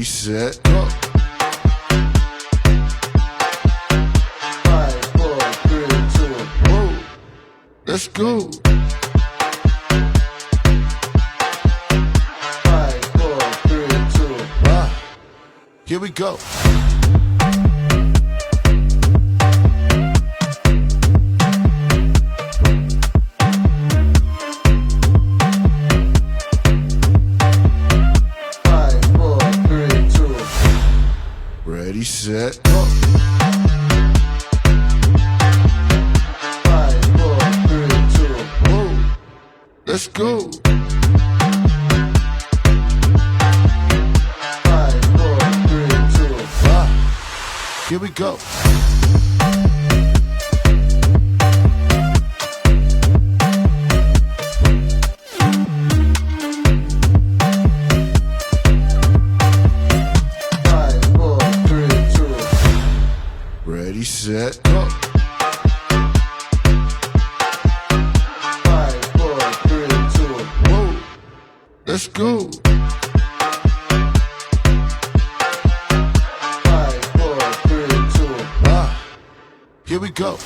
Ready, set, go. 5, 4, 3, 2. Whoa. Let's go. 5, 4, 3, 2. Here we go. Ready, set, go. 5, 4, 3, 2. Whoa. Let's go. 5, 4, 3, 2. Here we go. Ready, set, go. 5, 4, 3, 2. Whoa. Let's go. 5, 4, 3, 2. Here we go.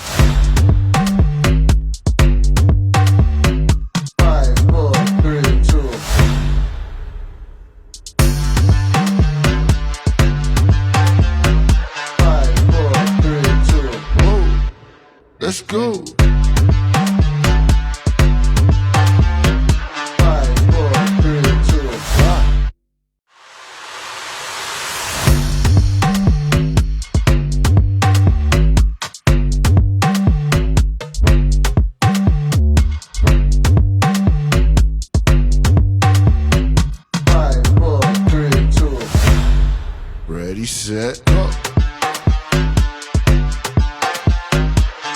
5, 4, 3, 2. 5, 4, 3, 2. Whoa. Let's go. 5, 4, 3, 2. Ready, set, go.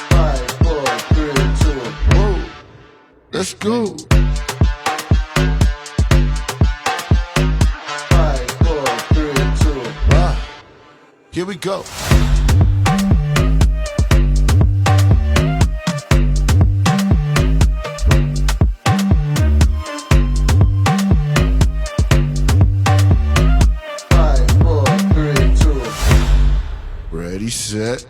5, 4, 3, 2. Whoa. Let's go. 5, 4, 3, 2. Here we go. 5, 4, 3, 2. Ready, set,